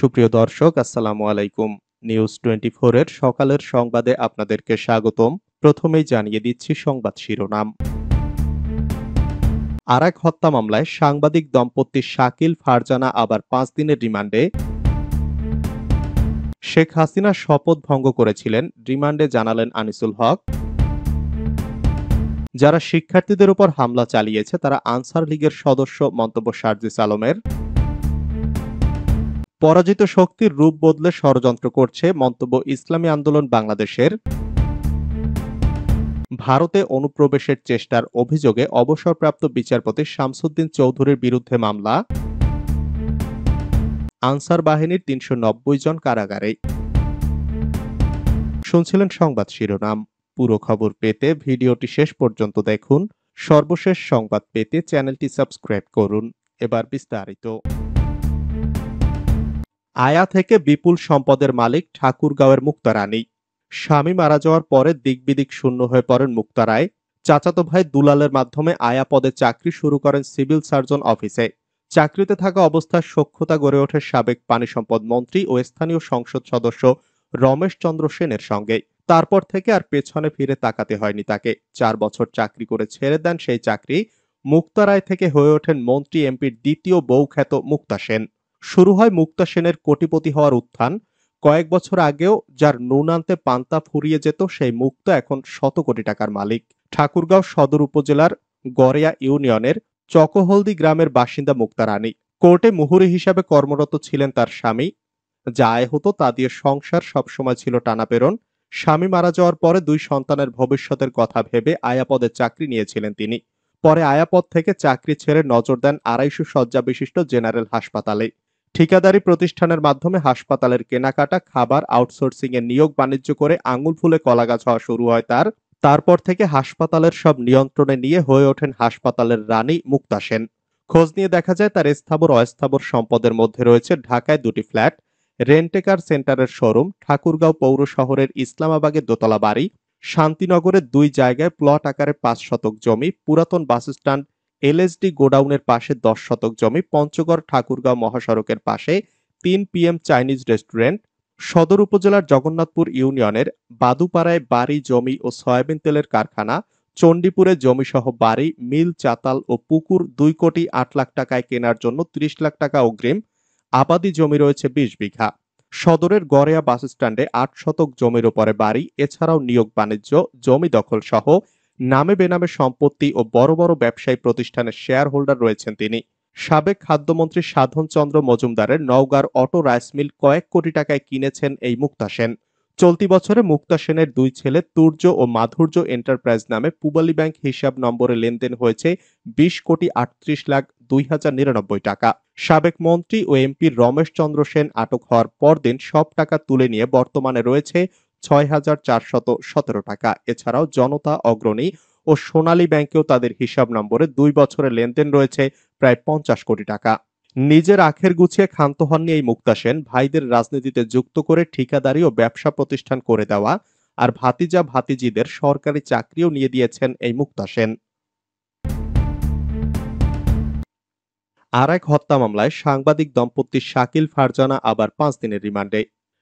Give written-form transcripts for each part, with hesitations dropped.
সুপ্রিয় দর্শক, আসসালামু আলাইকুম। নিউজ 24 এর সকালের সংবাদে আপনাদেরকে স্বাগতম। প্রথমেই জানিয়ে দিচ্ছি সংবাদ শিরোনাম। আরেক হত্যা মামলায় সাংবাদিক দম্পতি শাকিল ফারজানা আবার 5 দিনের রিমান্ডে। শেখ হাসিনা শপথ ভঙ্গ করেছিলেন, রিমান্ডে জানালেন আনিসুল হক। যারা শিক্ষার্থীদের উপর হামলা চালিয়েছে তারা আনসার লীগের সদস্য, মন্তব্য সার্জিস আলমের। পরাজিত শক্তির রূপ বদলে ষড়যন্ত্র করছে, মন্তব্য ইসলামী আন্দোলন বাংলাদেশের। ভারতে অনুপ্রবেশের চেষ্টার অভিযোগে অবসরপ্রাপ্ত বিচারপতি শামসুদ্দিন চৌধুরীর বিরুদ্ধে মামলা। আনসার বাহিনীর 390 জন কারাগারে। শুনছিলেন সংবাদ শিরোনাম। পুরো খবর পেতে ভিডিওটি শেষ পর্যন্ত দেখুন। সর্বশেষ সংবাদ পেতে চ্যানেলটি সাবস্ক্রাইব করুন। এবার বিস্তারিত। আয়া থেকে বিপুল সম্পদের মালিক ঠাকুরগাঁওয়ের মুক্তা রানী। স্বামী মারা যাওয়ার পরে দিকবিদিক শূন্য হয়ে পড়েন মুক্তা রায়। চাচাতো ভাই দুলালের মাধ্যমে আয়া পদে চাকরি শুরু করেন সিভিল সার্জন অফিসে। চাকরিতে থাকা অবস্থায় সখ্যতা গড়ে ওঠে সাবেক পানি সম্পদ মন্ত্রী ও স্থানীয় সংসদ সদস্য রমেশ চন্দ্র সেনের সঙ্গে। তারপর থেকে আর পেছনে ফিরে তাকাতে হয়নি তাকে। 4 বছর চাকরি করে ছেড়ে দেন সেই চাকরি। মুক্তা রায় থেকে হয়ে ওঠেন মন্ত্রী এমপির দ্বিতীয় বউ খ্যাত মুক্তা সেন। শুরু হয় মুক্তা সেনের কোটিপতি হওয়ার উত্থান। কয়েক বছর আগেও যার নুন আনতে পান্তা ফুরিয়ে যেত সেই মুক্তা এখন শত কোটি টাকার মালিক। ঠাকুরগাঁও সদর উপজেলার গড়িয়া ইউনিয়নের চকহলদি গ্রামের বাসিন্দা মুক্তা রানী। কোর্টে মুহুরি হিসাবে কর্মরত ছিলেন তার স্বামী। যা আয় হতো তা দিয়ে সংসার সবসময় ছিল টানাপেরন। স্বামী মারা যাওয়ার পরে 2 সন্তানের ভবিষ্যতের কথা ভেবে আয়াপদে চাকরি নিয়েছিলেন তিনি। পরে আয়াপদ থেকে চাকরি ছেড়ে নজর দেন 250 শয্যা বিশিষ্ট জেনারেল হাসপাতালে। ঠিকাদারি প্রতিষ্ঠানের মাধ্যমে হাসপাতালের কেনাকাটা, খাবার, আউটসোর্সিং এ নিয়োগ বাণিজ্য করে আঙুল ফুলে কলাগাছ হওয়া শুরু হয় তার। তারপর থেকে হাসপাতালের সব নিয়ন্ত্রণে নিয়ে হয়ে ওঠেন হাসপাতালের রানী মুক্তা সেন। খোঁজ নিয়ে দেখা যায় তার স্থাবর অস্থাবর সম্পদের মধ্যে রয়েছে ঢাকায় 2টি ফ্ল্যাট, রেন্টেকার সেন্টারের শোরুম, ঠাকুরগাঁও পৌর শহরের ইসলামাবাগের দোতলা বাড়ি, শান্তিনগরের 2 জায়গায় প্লট আকারে 5 শতক জমি, পুরাতন বাসস্ট্যান্ড এলএসডি গোডাউনের পাশে 10 শতক জমি, পঞ্চগড় ঠাকুরগাঁও মহাসড়কের পাশে 3 PM চাইনিজ রেস্টুরেন্ট, সদর উপজেলার জগন্নাথপুর ইউনিয়নের বাদুপাড়ায় বাড়ি, জমি ও সয়াবিন তেলের কারখানা, চণ্ডীপুরে জমিসহ বাড়ি, মিল, চাতাল ও পুকুর 2 কোটি 8 লাখ টাকায় কেনার জন্য 30 লাখ টাকা অগ্রিম। আবাদি জমি রয়েছে 20 বিঘা। সদরের গড়িয়া বাসস্ট্যান্ডে 8 শতক জমির উপরে বাড়ি। এছাড়াও নিয়োগ বাণিজ্য, জমি দখল সহ নামে বেনামে সম্পত্তি ও বড় বড় ব্যবসায়ী প্রতিষ্ঠানের শেয়ার হোল্ডার রয়েছেন তিনি। সাবেক খাদ্যমন্ত্রী সাধন চন্দ্র মজুমদারের নওগাঁর অটো রাইস মিল কয়েক কোটি টাকায় কিনেছেন এই মুক্তা সেন। চলতি বছরে মুক্তা সেনের 2 ছেলে তুর্য ও মাধুর্য এন্টারপ্রাইজ নামে পূবালী ব্যাংক হিসাব নম্বরে লেনদেন হয়েছে 20 কোটি 38 লাখ 2,099 টাকা। সাবেক মন্ত্রী ও এমপি রমেশ চন্দ্র সেন আটক হওয়ার পরদিন সব টাকা তুলে নিয়ে বর্তমানে রয়েছে 6,417 টাকা। এছাড়াও জনতা, অগ্রণী ও সোনালী ব্যাংকেও তাদের হিসাব নম্বরে 2 বছরের লেনদেন রয়েছে প্রায় 50 কোটি টাকা। নিজের আখের গুছিয়ে ক্ষান্ত হননি এই মুক্তা সেন। ভাইদের রাজনীতিতে যুক্ত করে ঠিকাদারি ও ব্যবসা প্রতিষ্ঠান করে দেওয়া আর ভাতিজা ভাতিজিদের সরকারি চাকরিও নিয়ে দিয়েছেন এই মুক্তা সেন। আর এক হত্যা মামলায় সাংবাদিক দম্পতি শাকিল ফারজানা আবার 5 দিনের রিমান্ডে।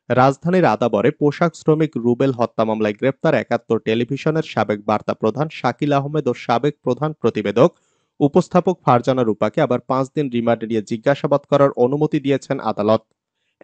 রাজধানীর আদাবরে পোশাক শ্রমিক রুবেল হত্যা মামলায় গ্রেপ্তার 71 টেলিভিশনের সাবেক বার্তা প্রধান শাকিল আহমেদ ও সাবেক প্রধান প্রতিবেদক উপস্থাপক ফারজানা রূপাকে আবার 5 দিন রিমান্ডে নিয়ে জিজ্ঞাসাবাদ করার অনুমতি দিয়েছেন আদালত।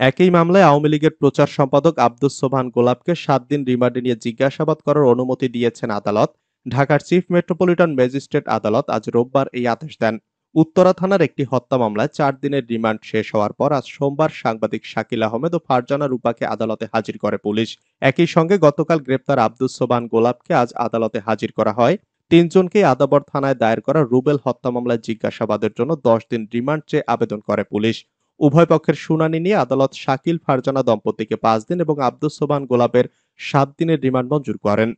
একই মামলায় আওয়ামী লীগের প্রচার সম্পাদক আব্দুস সোবহান গোলাপকে 7 দিন রিমান্ডে নিয়ে জিজ্ঞাসাবাদ করার অনুমতি দিয়েছেন আদালত। ঢাকার চিফ মেট্রোপলিটন ম্যাজিস্ট্রেট আদালত আজ রোববার এই আদেশ দেন। উত্তরা থানার একটি হত্যা মামলায় 4 দিনের রিমান্ড শেষ হওয়ার পর আজ সোমবার সাংবাদিক শাকিল আহমেদ ও ফারজানা রূপাকে আদালতে হাজির করে পুলিশ। একই সঙ্গে গতকাল গ্রেপ্তার আব্দুস সোবহান গোলাপকে আজ আদালতে হাজির করা হয়। 3 জনকেই আদাবর থানায় দায়ের করা রুবেল হত্যা মামলায় জিজ্ঞাসাবাদের জন্য 10 দিন রিমান্ড চেয়ে আবেদন করে পুলিশ। উভয় পক্ষের শুনানি নিয়ে আদালত শাকিল ফারজানা দম্পতিকে 5 দিন এবং আব্দুস সোবহান গোলাপের 7 দিনের রিমান্ড মঞ্জুর করেন।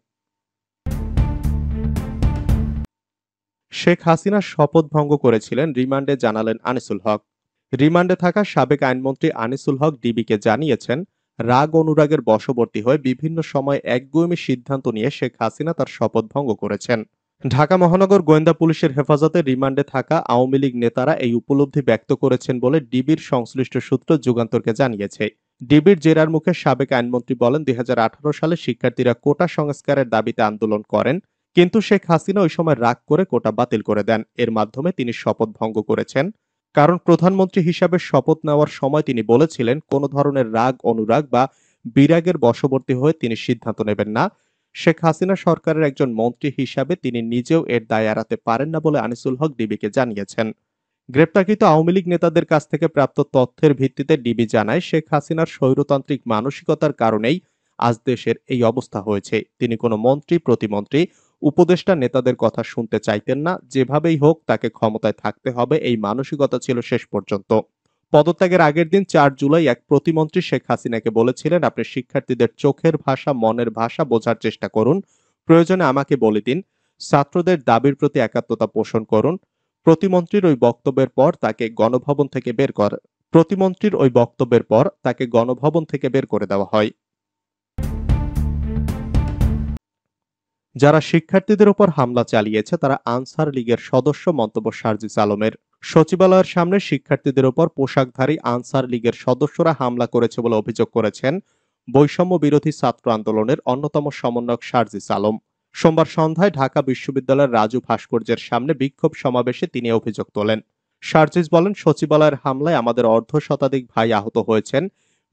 শেখ হাসিনা শপথ ভঙ্গ করেছিলেন, রিমান্ডে জানালেন আনিসুল হক। রিমান্ডে থাকা সাবেক আইনমন্ত্রী আনিসুল হক ডিবিকে জানিয়েছেন, রাগ অনুরাগের বশবর্তী হয়ে বিভিন্ন সময় একগুঁয়েমি সিদ্ধান্ত নিয়ে শেখ হাসিনা তার শপথ ভঙ্গ করেছেন। ঢাকা মহানগর গোয়েন্দা পুলিশের হেফাজতে রিমান্ডে থাকা আওয়ামী লীগ নেতারা এই উপলব্ধি ব্যক্ত করেছেন বলে ডিবির সংশ্লিষ্ট সূত্র যুগান্তরকে জানিয়েছে। ডিবির জেরার মুখে সাবেক আইনমন্ত্রী বলেন, ২০১৮ সালে শিক্ষার্থীরা কোটা সংস্কারের দাবিতে আন্দোলন করেন, কিন্তু শেখ হাসিনা ওই সময় রাগ করে কোটা বাতিল করে দেন। এর মাধ্যমে তিনি শপথ ভঙ্গ করেছেন। কারণ প্রধানমন্ত্রী হিসাবে শপথ নেওয়ার সময় তিনি বলেছিলেন, কোনো ধরনের রাগ, অনুরাগ বা বিরাগের বশবর্তী হয়ে তিনি সিদ্ধান্ত নেবেন না। শেখ হাসিনা সরকারের একজন মন্ত্রী হিসাবে তিনি নিজেও এর দায় এড়াতে পারেন না বলে আনিসুল হক ডিবিকে জানিয়েছেন। গ্রেপ্তারকৃত আওয়ামী লীগ নেতাদের কাছ থেকে প্রাপ্ত তথ্যের ভিত্তিতে ডিবি জানায়, শেখ হাসিনার স্বৈরতান্ত্রিক মানসিকতার কারণেই আজ দেশের এই অবস্থা হয়েছে। তিনি কোনো মন্ত্রী, প্রতিমন্ত্রী, উপদেষ্টা নেতাদের কথা শুনতে চাইতেন না। যেভাবেই হোক তাকে ক্ষমতায় থাকতে হবে, এই মানসিকতা ছিল শেষ পর্যন্ত। পদত্যাগের আগের দিন ৪ জুলাই এক প্রতিমন্ত্রী শেখ হাসিনাকে বলেছিলেন, আপনি শিক্ষার্থীদের চোখের ভাষা, মনের ভাষা বোঝার চেষ্টা করুন, প্রয়োজনে আমাকে বলে দিন, ছাত্রদের দাবির প্রতি একাত্মতা পোষণ করুন। প্রতিমন্ত্রীর ওই বক্তব্যের পর তাকে গণভবন থেকে বের করে দেওয়া হয়। যারা শিক্ষার্থীদের উপর হামলা চালিয়েছে তারা আনসার লীগের সদস্য, মন্তব্য শারজিস আলমের। সচিবালয়ের সামনে শিক্ষার্থীদের উপর পোশাকধারী আনসার লীগের সদস্যরা হামলা করেছে বলে অভিযোগ করেছেন বৈষম্য বিরোধী ছাত্র আন্দোলনের অন্যতম সমন্বয়ক শারজিস আলম। সোমবার সন্ধ্যায় ঢাকা বিশ্ববিদ্যালয়ের রাজু ভাস্কর্যের সামনে বিক্ষোভ সমাবেশে তিনি অভিযোগ তোলেন। শারজিস বলেন, সচিবালয়ের হামলায় আমাদের অর্ধশতাধিক ভাই আহত হয়েছেন।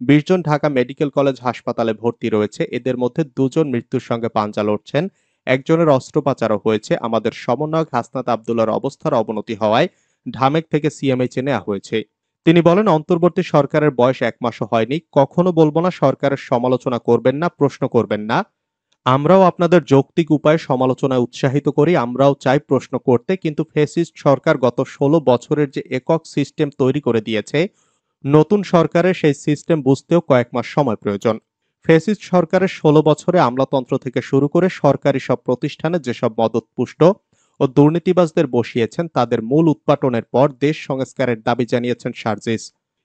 ২০ জন ঢাকা মেডিকেল কলেজ হাসপাতালে ভর্তি রয়েছে। এদের মধ্যে ২ জন মৃত্যুর সঙ্গে পাঞ্জা লড়ছেন, একজনের অস্ত্রোপচারও হয়েছে। আমাদের সমন্বয়ক হাসনাত আবদুল্লাহর অবস্থার অবনতি হওয়ায় ঢামেক থেকে সিএমএইচে নেওয়া হয়েছে। তিনি বলেন, অন্তর্বর্তী সরকারের বয়স ১ মাসও হয়নি। কখনো বলবো না সরকারের সমালোচনা করবেন না, প্রশ্ন করবেন না। আমরাও আপনাদের যৌক্তিক উপায়ে সমালোচনায় উৎসাহিত করি। আমরাও চাই প্রশ্ন করতে, কিন্তু ফ্যাসিস্ট সরকার গত ১৬ বছরের যে একক সিস্টেম তৈরি করে দিয়েছে, নতুন সরকারের সেই সিস্টেম বুঝতেও কয়েক মাস সময় প্রয়োজন। ফ্যাসিস্ট সরকারের ১৬ বছরে আমলাতন্ত্র থেকে শুরু করে সরকারি সব প্রতিষ্ঠানে যেসব মদতপুষ্ট ও দুর্নীতিবাজদের বসিয়েছেন, তাদের মূল উৎপাটনের পর দেশ সংস্কারের দাবি জানিয়েছেন শারজিস।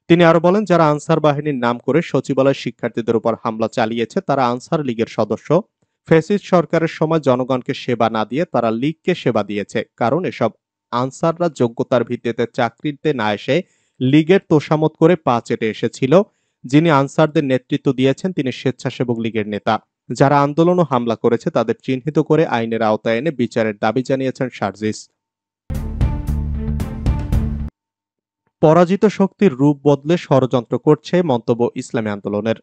তিনি আরো বলেন, যারা আনসার বাহিনীর নাম করে সচিবালয় শিক্ষার্থীদের উপর হামলা চালিয়েছে তারা আনসার লীগের সদস্য। ফ্যাসিস্ট সরকারের সময় জনগণকে সেবা না দিয়ে তারা লীগকে সেবা দিয়েছে। কারণ এসব আনসাররা যোগ্যতার ভিত্তিতে চাকরিতে না এসে লীগের তোষামত করে পা চেটে এসেছিল। যিনি আনসারদের নেতৃত্ব দিয়েছেন তিনি স্বেচ্ছাসেবক লীগের নেতা। যারা আন্দোলন ও হামলা করেছে তাদের চিহ্নিত করে আইনের আওতায় এনে বিচারের দাবি জানিয়েছেন শারজিস। পরাজিত শক্তির রূপ বদলে ষড়যন্ত্র করছে, মন্তব্য ইসলামী আন্দোলনের।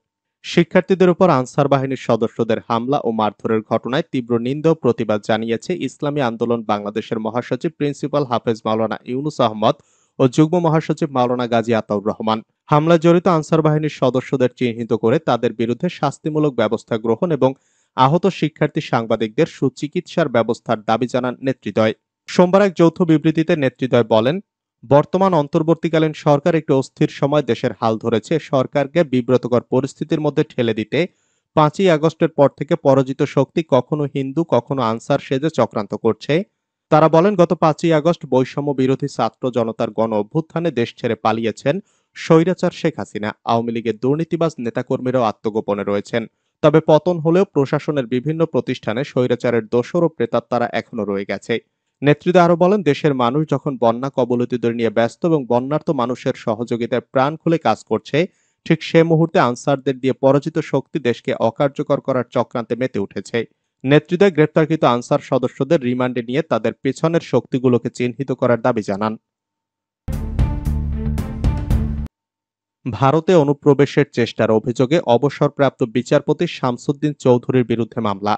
শিক্ষার্থীদের উপর আনসার বাহিনীর সদস্যদের হামলা ও মারধরের ঘটনায় তীব্র নিন্দা ও প্রতিবাদ জানিয়েছে ইসলামী আন্দোলন বাংলাদেশের মহাসচিব প্রিন্সিপাল হাফেজ মাওলানা ইউনুস আহমদ ও যুগ্ম মহাসচিব মাওলানা গাজী আতাউর রহমান। হামলায় জড়িত আনসার বাহিনীর সদস্যদের চিহ্নিত করে তাদের বিরুদ্ধে শাস্তিমূলক ব্যবস্থা গ্রহণ এবং আহত শিক্ষার্থী সাংবাদিকদের সুচিকিৎসার ব্যবস্থার দাবি জানান নেতৃদ্বয়। সোমবার এক যৌথ বিবৃতিতে নেতৃদ্বয় বলেন, বর্তমান অন্তর্বর্তীকালীন সরকার একটি অস্থির সময় দেশের হাল ধরেছে। সরকারকে বিব্রতকর পরিস্থিতির মধ্যে ঠেলে দিতে ৫ই আগস্টের পর থেকে পরাজিত শক্তি কখনো হিন্দু, কখনো আনসার সেজে চক্রান্ত করছে। তারা বলেন, গত ৫ই আগস্ট বৈষম্য বিরোধী ছাত্র জনতার গণ অভ্যুত্থানে দেশ ছেড়ে পালিয়েছেন স্বৈরাচার শেখ হাসিনা। আওয়ামী লীগের দুর্নীতিবাজ নেতাকর্মীরাও আত্মগোপনে রয়েছেন। তবে পতন হলেও প্রশাসনের বিভিন্ন প্রতিষ্ঠানে স্বৈরাচারের দোসর ও প্রেতাত্মারা এখনো রয়ে গেছে। নেতৃত্বে আরো বলেন, দেশের মানুষ যখন বন্যা কবলিতদের নিয়ে ব্যস্ত এবং বন্যার্ত মানুষের সহযোগিতায় প্রাণ খুলে কাজ করছে, ঠিক সে মুহূর্তে আনসারদের দিয়ে পরাজিত শক্তি দেশকে অকার্যকর করার চক্রান্তে মেতে উঠেছে। নেতৃত্বে গ্রেপ্তারকৃত আনসার সদস্যদের রিমান্ডে নিয়ে তাদের পেছনের শক্তিগুলোকে চিহ্নিত করার দাবি জানান। ভারতে অনুপ্রবেশের চেষ্টার অভিযোগে অবসরপ্রাপ্ত বিচারপতি শামসুদ্দিন চৌধুরীর বিরুদ্ধে মামলা।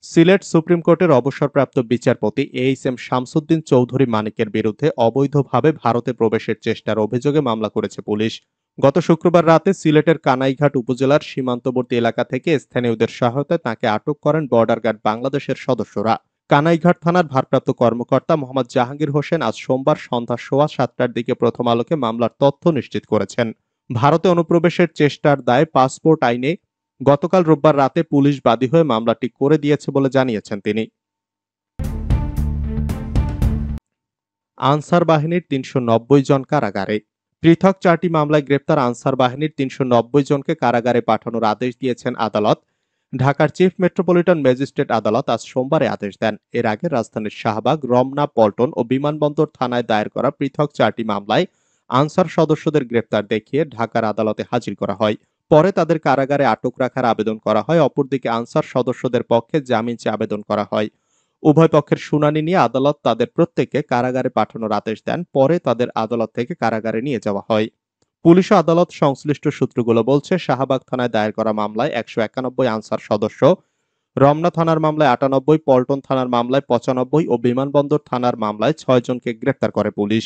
সিলেট সুপ্রিম কোর্টের অবসরপ্রাপ্ত বিচারপতি এইচ.এম. শামসুদ্দিন চৌধুরী মানিকের বিরুদ্ধে অবৈধভাবে ভারতে প্রবেশের চেষ্টার অভিযোগে মামলা করেছে পুলিশ। গত শুক্রবার রাতে সিলেটের কানাইঘাট উপজেলার সীমান্তবর্তী এলাকা থেকে স্থানীয়দের সহায়তায় তাঁকে আটক করেন বর্ডার গার্ড বাংলাদেশের সদস্যরা। কানাইঘাট থানার ভারপ্রাপ্ত কর্মকর্তা মোহাম্মদ জাহাঙ্গীর হোসেন আজ সোমবার সন্ধ্যা ৭:15টার দিকে প্রথম আলোকে মামলার তথ্য নিশ্চিত করেছেন। ভারতে অনুপ্রবেশের চেষ্টার দায়ে পাসপোর্ট আইনে গতকাল রোববার রাতে পুলিশ বাদী হয়ে মামলাটি করে দিয়েছে বলে জানিয়েছেন তিনি। আনসার বাহিনীর ৩৯০ জন কারাগারে। পৃথক ৪টি মামলায় গ্রেপ্তার আনসার বাহিনীর ৩৯০ জনকে কারাগারে পাঠানোর আদেশ দিয়েছেন আদালত। ঢাকার চিফ মেট্রোপলিটন ম্যাজিস্ট্রেট আদালত আজ সোমবারে আদেশ দেন। এর আগে রাজধানীর শাহবাগ, রমনা, পল্টন ও বিমানবন্দর থানায় দায়ের করা পৃথক 4টি মামলায় আনসার সদস্যদের গ্রেপ্তার দেখিয়ে ঢাকার আদালতে হাজির করা হয়। পরে তাদের কারাগারে আটক রাখার আবেদন করা হয়। অপরদিকে আনসার সদস্যদের পক্ষে জামিন চেয়ে আবেদন করা হয়। উভয় পক্ষের শুনানি নিয়ে আদালত তাদের প্রত্যেককে কারাগারে পাঠানোর আদেশ দেন। পরে তাদের আদালত থেকে কারাগারে নিয়ে যাওয়া হয়। পুলিশ ও আদালত সংশ্লিষ্ট সূত্রগুলো বলছে, শাহবাগ থানায় দায়ের করা মামলায় 191 আনসার সদস্য, রমনা থানার মামলায় 98, পল্টন থানার মামলায় 95 ও বিমানবন্দর থানার মামলায় 6 জনকে গ্রেপ্তার করে পুলিশ।